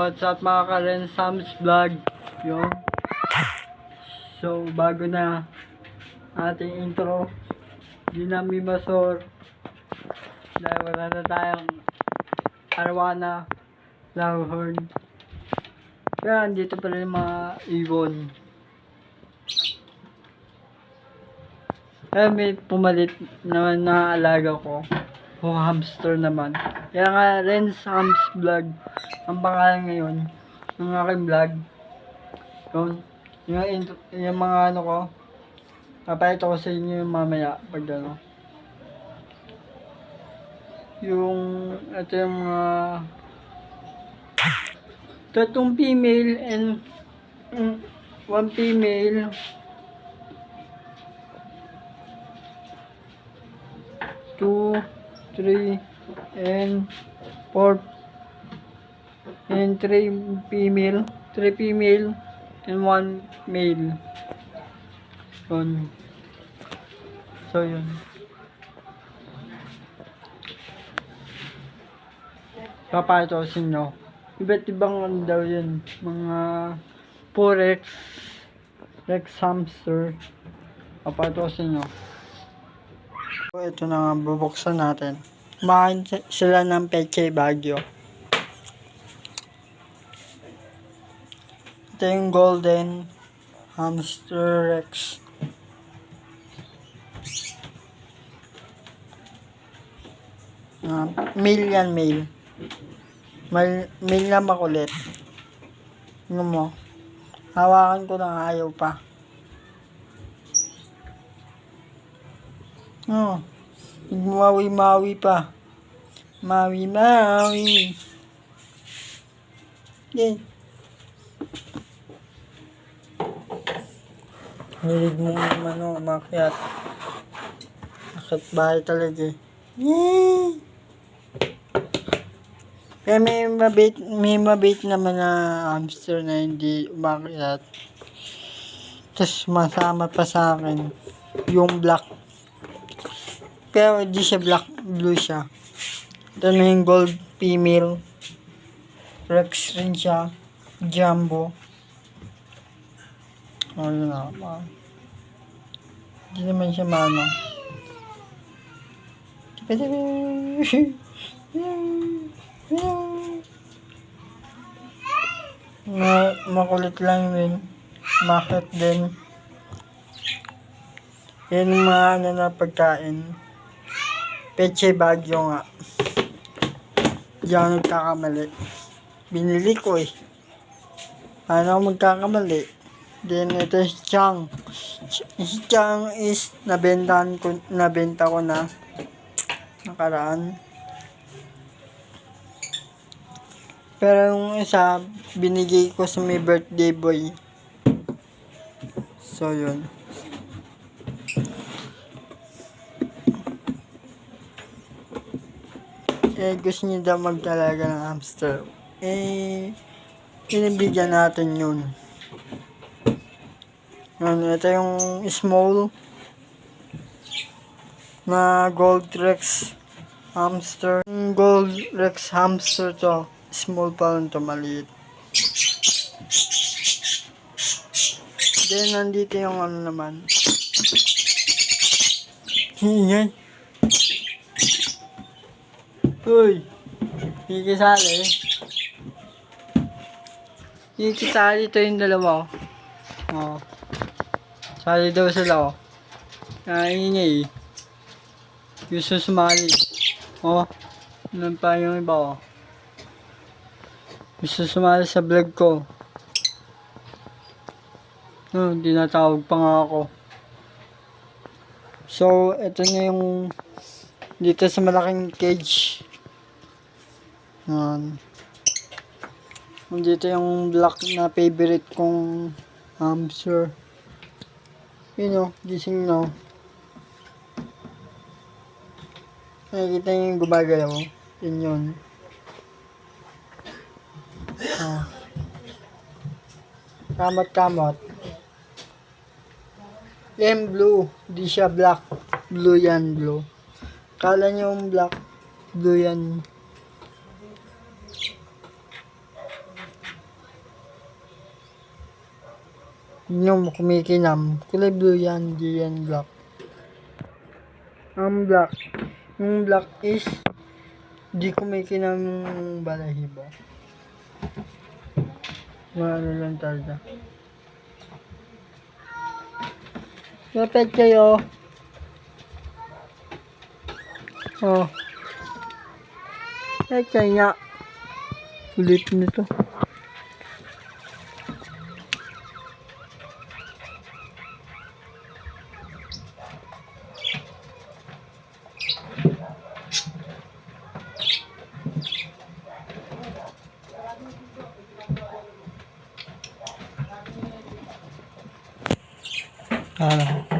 What's up mga ka-Ren Sam's Vlog? Yung so bago na ating intro, di namin masor dahil wala na tayong arwana, lahorn. Kaya andito pa rin mga ibon. Kaya may pumalit naman na alaga ko. O hamster naman. Kaya nga Ren Sam's Vlog ang pangalan ngayon ng aking vlog. Yung mga ano ko, papayito ko sa inyo yung mamaya pag ano. Ito yung mga tatlong female and one female. 2, 3, and 4, and 3 female, and 1 male. Yun. So yun. Papayito ko sa inyo. Iba't ibang ano daw yun. Mga Purex, Rex hamster. Papayito ko sa inyo. So, ito na nga, bubuksan natin. Kumain sila ng Peche Baguio. Ito yung golden hamster Rex. Male yan, male. Male na makulit. Ano mo? Hawakan ko lang, ayaw pa. Oh, mawi-mawi pa. Mawi-mawi. Yay. Hilig mo naman o, umakyat. Akit bahay talaga eh. Yay! Kaya may mabait naman na hamster na hindi umakyat. Tapos masama pa sa akin yung black. Pero di siya black, blue siya. Ito na yung gold female. Rex rin siya. Jumbo. O yun na. Hindi naman siya maano. Makulit lang yun. Makit din. Yan yung mga ano na pagkain. Peche Baguio nga. Hindi ako nagkakamali. Binili ko eh. Paano ako magkakamali? Then ito si Chang. Si Chang is nabenta ko na nakaraan. Pero yung isa binigay ko sa may birthday boy. So yun. Gusto niya daw magtalaga ng hamster. Pinibigyan natin yun. Ito yung small na Gold Rex hamster. Gold Rex hamster to. Small pa lang to, maliit. Then nandito yung ano naman. Hingay. Uy, kikisali. Kikisali ito yung dalawa. Oh. Sali daw sila. Ingay. Gusto sumali. Oh. Ano pa yung iba? Gusto sumali sa vlog ko. Dinatawag pa nga ako. So, ito na yung dito sa malaking cage. Dito yung black na favorite kong hamster. Yun o, gising na. Nakikita nyo yung gumagalaw. Yun yun. Kamot-kamot. Yan blue. Di siya black. Blue yan, blue. Kala nyo yung black. Blue yan. Yung kumikinam. Kulay blue yan, di yan black. Ang black. Yung black is di kumikinam yung balahibo. Ano lang talaga. Kapit kayo. Oh. Eh, kaya. Ulit nito. Ano?